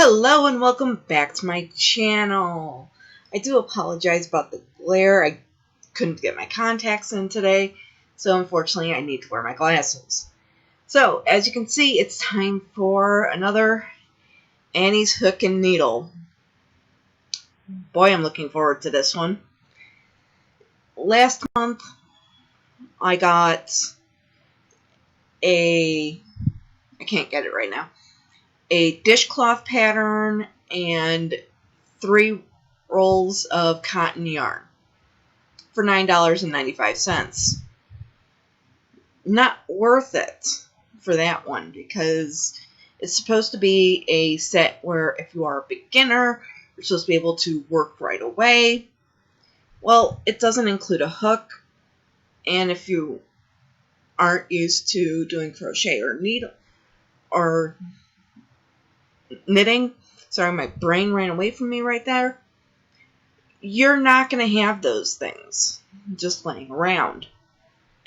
Hello and welcome back to my channel. I do apologize about the glare. I couldn't get my contacts in today, so unfortunately I need to wear my glasses. So, as you can see, it's time for another Annie's Hook and Needle. Boy, I'm looking forward to this one. Last month, I got I can't get it right now, a dishcloth pattern and 3 rolls of cotton yarn for $9.95. Not worth it for that one because it's supposed to be a set where if you are a beginner, you're supposed to be able to work right away. Well, it doesn't include a hook, and if you aren't used to doing crochet or needle or knitting, sorry, my brain ran away from me right there, you're not going to have those things just laying around.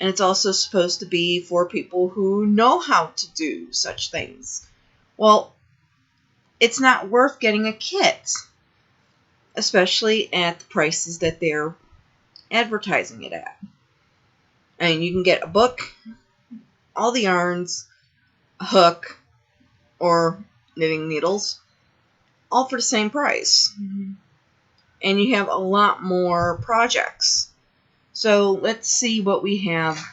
And it's also supposed to be for people who know how to do such things. Well, it's not worth getting a kit, especially at the prices that they're advertising it at. I mean, you can get a book, all the yarns, a hook, or knitting needles, all for the same price. And you have a lot more projects. So let's see what we have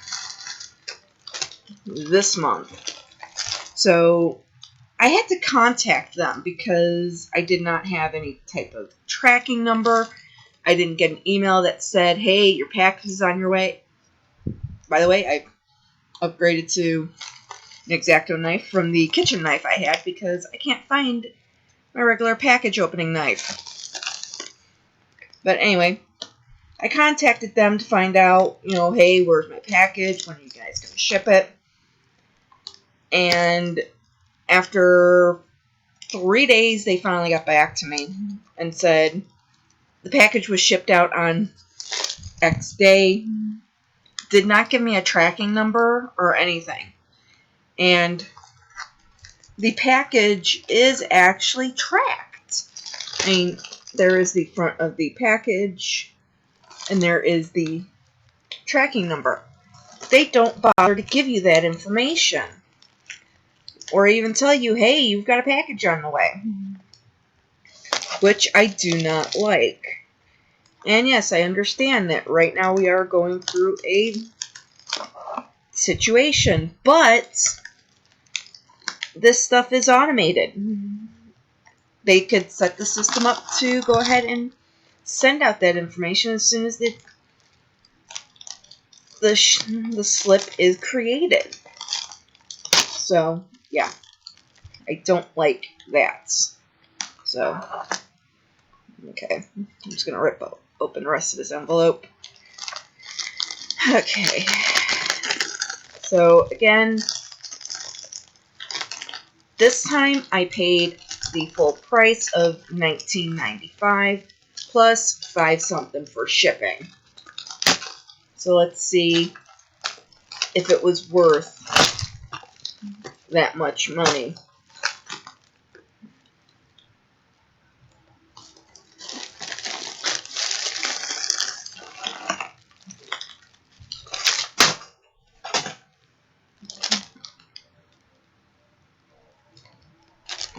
this month. So I had to contact them because I did not have any type of tracking number. I didn't get an email that said, hey, your package is on your way. By the way, I upgraded to an X-Acto knife from the kitchen knife I had because I can't find my regular package opening knife. But anyway, I contacted them to find out, hey, where's my package? When are you guys going to ship it? And after 3 days, they finally got back to me and said the package was shipped out on X day. Did not give me a tracking number or anything. And the package is actually tracked. I mean, there is the front of the package, and there is the tracking number. They don't bother to give you that information. Or even tell you, hey, you've got a package on the way. Which I do not like. And yes, I understand that right now we are going through a situation, but this stuff is automated. They could set the system up to go ahead and send out that information as soon as the slip is created. So, yeah, I don't like that. So, okay, I'm just going to rip open the rest of this envelope. Okay, so again, this time I paid the full price of $19.95 plus 5 something for shipping. So let's see if it was worth that much money.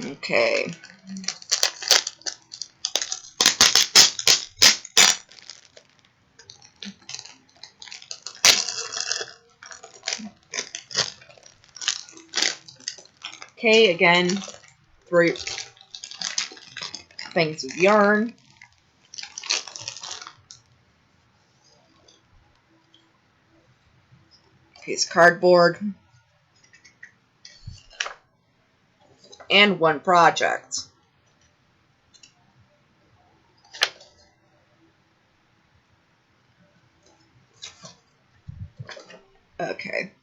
Okay. Okay, again, 3 things of yarn. Piece of cardboard. And 1 project. Okay.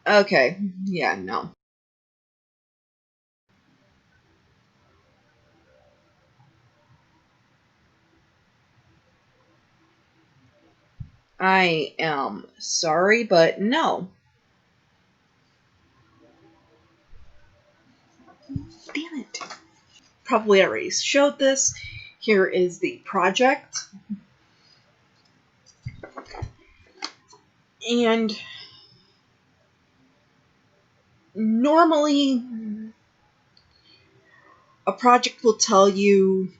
Okay, yeah, no. I am sorry, but no. Damn it. Probably already showed this. Here is the project. And normally a project will tell you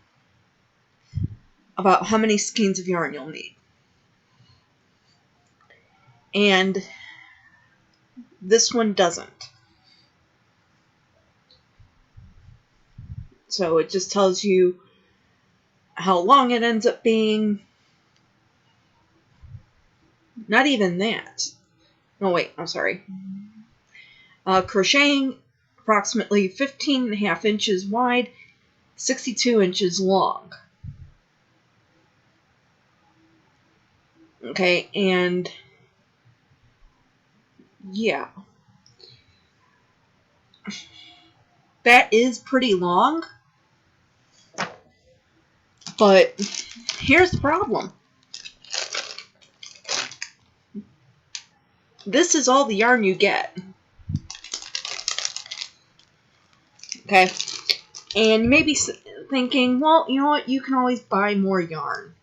about how many skeins of yarn you'll need. And this one doesn't. So it just tells you how long it ends up being. Not even that. No, wait, I'm sorry. Crocheting approximately 15.5 inches wide, 62 inches long. Okay, and yeah. That is pretty long, but here's the problem. This is all the yarn you get. Okay, and you may be thinking, well, you know what, you can always buy more yarn.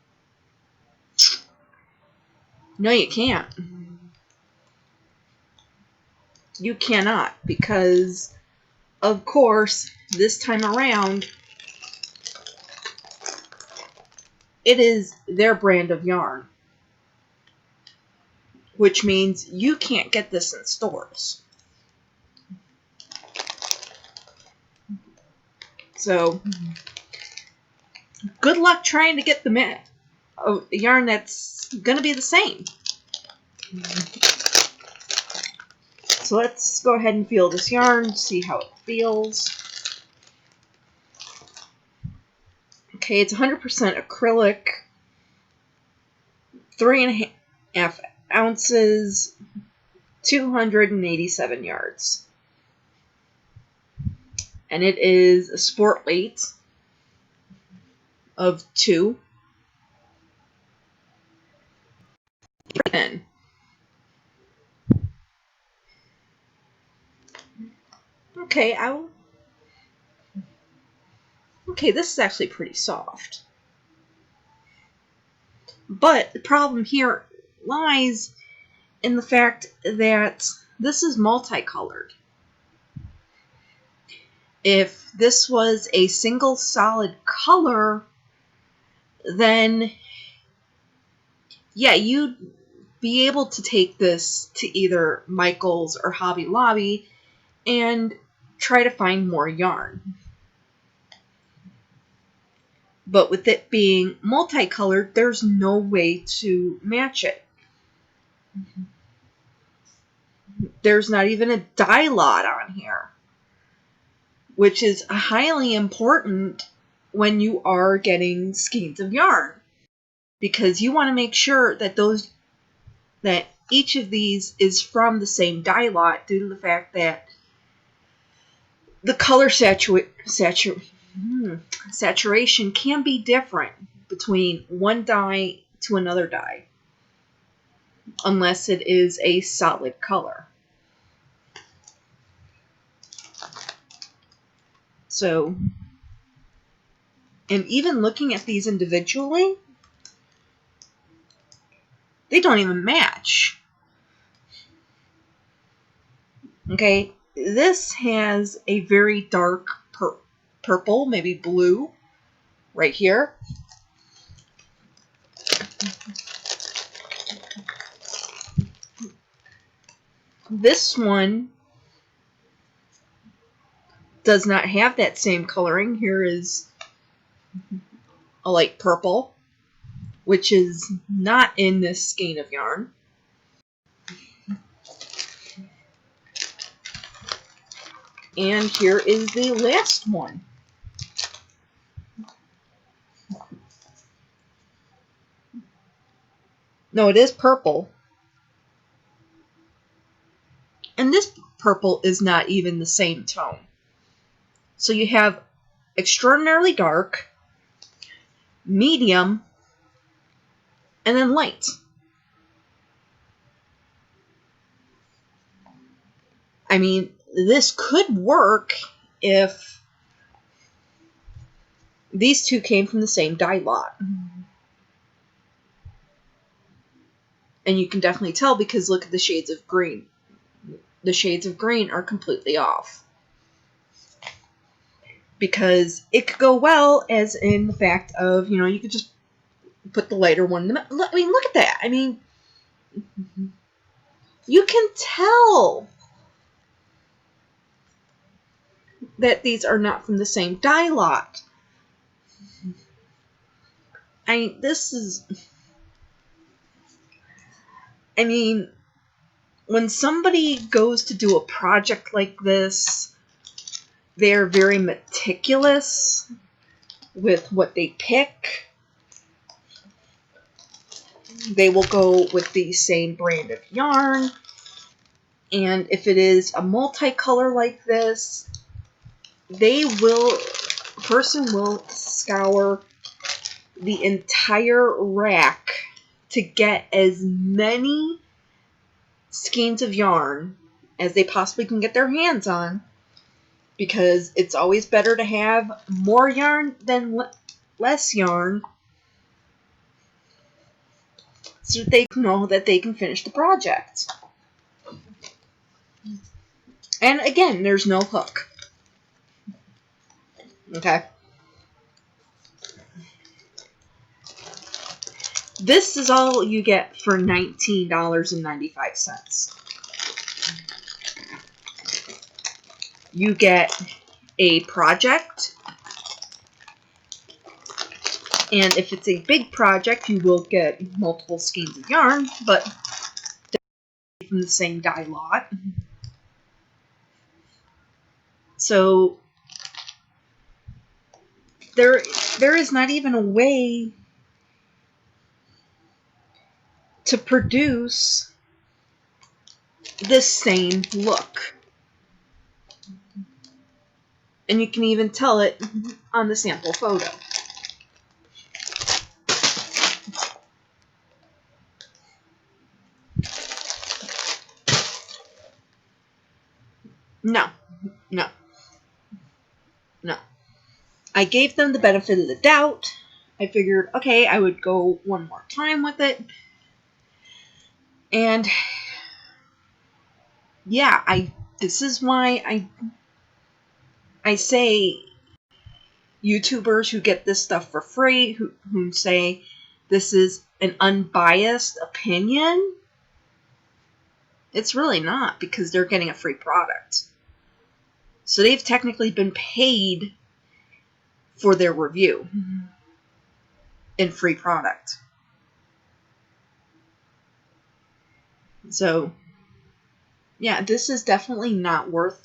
No, you can't. You cannot, because, of course, this time around, it is their brand of yarn, which means you can't get this in stores. So, good luck trying to get the yarn that's going to be the same. So let's go ahead and feel this yarn, see how it feels. Okay, it's 100% acrylic, 3.5 ounces, 287 yards. And it is a sport weight of 2. Okay, okay, this is actually pretty soft. But the problem here lies in the fact that this is multicolored. If this was a single solid color, then yeah, you'd be able to take this to either Michael's or Hobby Lobby and try to find more yarn. But with it being multicolored, there's no way to match it. There's not even a dye lot on here, which is highly important when you are getting skeins of yarn, because you want to make sure that each of these is from the same dye lot, due to the fact that the color saturation can be different between one dye to another dye, unless it is a solid color. So, and even looking at these individually, they don't even match. Okay, this has a very dark purple, maybe blue, right here. This one does not have that same coloring. Here is a light purple, which is not in this skein of yarn. And here is the last one. No, it is purple. And this purple is not even the same tone. So you have extraordinarily dark, medium, and then light. I mean, this could work if these two came from the same dye lot. And you can definitely tell because look at the shades of green. The shades of green are completely off. Because it could go well as in the fact of, you could just put the lighter one in the middle. I mean, look at that. I mean, you can tell that these are not from the same dye lot. When somebody goes to do a project like this, they're very meticulous with what they pick. They will go with the same brand of yarn. And if it is a multicolor like this, person will scour the entire rack to get as many skeins of yarn as they possibly can get their hands on, because it's always better to have more yarn than less yarn, so that they know that they can finish the project. And again, there's no hook. Okay. This is all you get for $19.95. You get a project, and if it's a big project, you will get multiple skeins of yarn, but from the same dye lot. So there is not even a way to produce this same look. And you can even tell it on the sample photo. No. I gave them the benefit of the doubt. I figured, okay, I would go one more time with it. And yeah, this is why I say YouTubers who get this stuff for free, who say this is an unbiased opinion, it's really not, because they're getting a free product. So they've technically been paid for their review in free product. So yeah, this is definitely not worth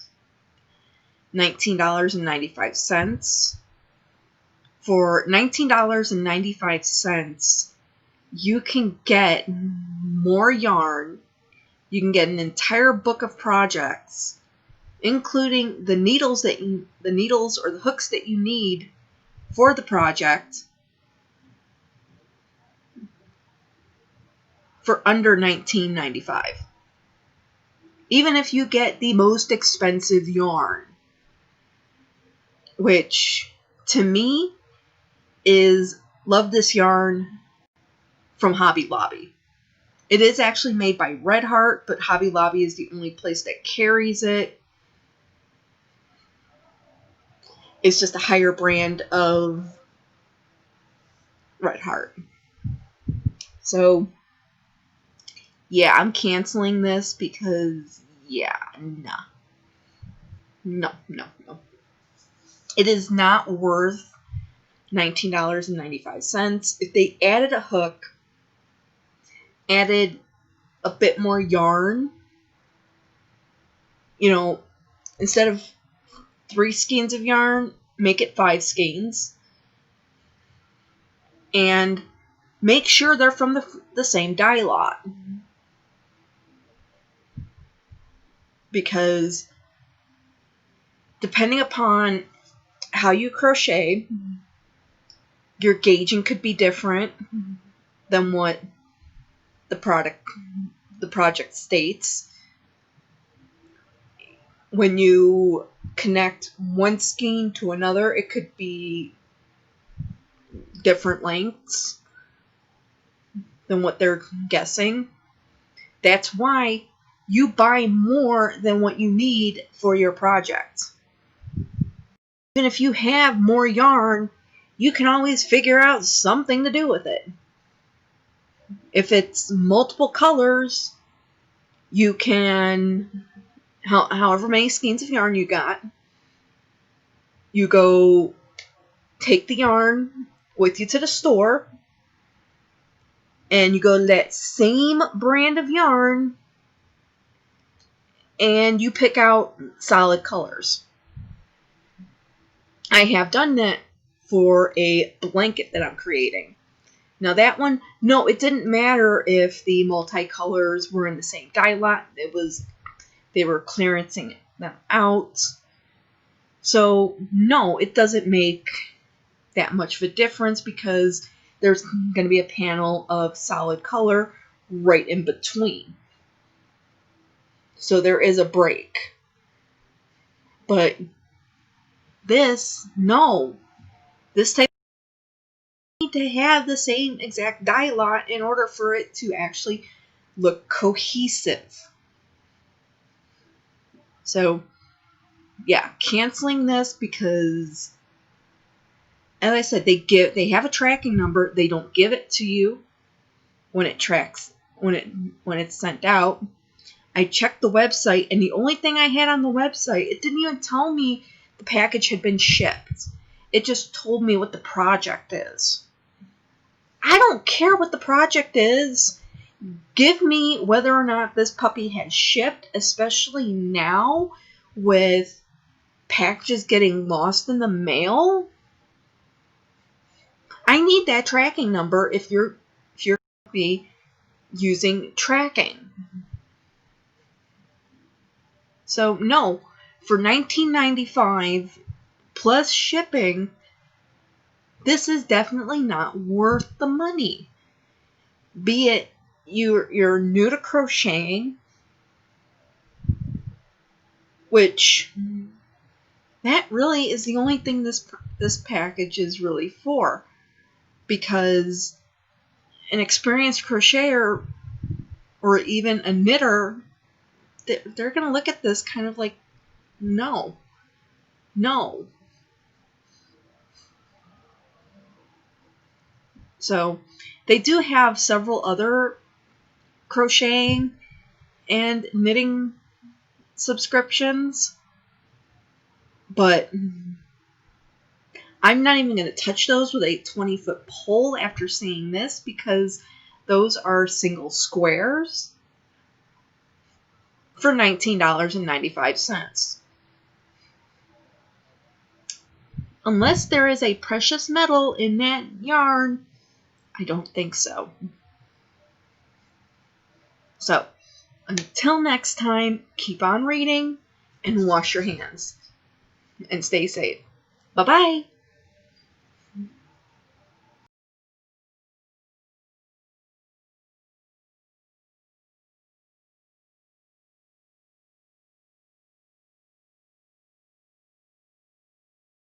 $19.95. For $19.95, you can get more yarn. You can get an entire book of projects, including the needles or the hooks that you need for the project, for under $19.95. Even if you get the most expensive yarn, which to me is Love This Yarn from Hobby Lobby. It is actually made by Red Heart, but Hobby Lobby is the only place that carries it. It's just a higher brand of Red Heart. So yeah, I'm canceling this because no. It is not worth $19.95. If they added a hook, added a bit more yarn, instead of 3 skeins of yarn, make it 5 skeins, and make sure they're from the same dye lot. Because depending upon how you crochet, your gauging could be different than what the project states. when you connect one skein to another, it could be different lengths than what they're guessing. That's why you buy more than what you need for your project. Even if you have more yarn, you can always figure out something to do with it. If it's multiple colors, you can, however many skeins of yarn you got, you go take the yarn with you to the store, and you go to that same brand of yarn, and you pick out solid colors. I have done that for a blanket that I'm creating. Now that one, no, it didn't matter if the multicolors were in the same dye lot. They were clearancing them out. So no, it doesn't make that much of a difference because there's going to be a panel of solid color right in between. So there is a break. But this, no. This type need to have the same exact dye lot in order for it to actually look cohesive. So, yeah, canceling this because, as I said, they have a tracking number. They don't give it to you when it's sent out. I checked the website, and the only thing I had on the website, it didn't even tell me the package had been shipped. It just told me what the project is. I don't care what the project is. Give me whether or not this puppy has shipped, especially now with packages getting lost in the mail. I need that tracking number if you're be using tracking. So no, for $19.95 plus shipping, this is definitely not worth the money. Be it you're new to crocheting, which that really is the only thing this package is really for, because an experienced crocheter or even a knitter, they're going to look at this kind of like, no. So they do have several other crocheting and knitting subscriptions, but I'm not even going to touch those with a 20-foot pole after seeing this, because those are single squares for $19.95. Unless there is a precious metal in that yarn, I don't think so. So, until next time, keep on reading and wash your hands. And stay safe. Bye-bye.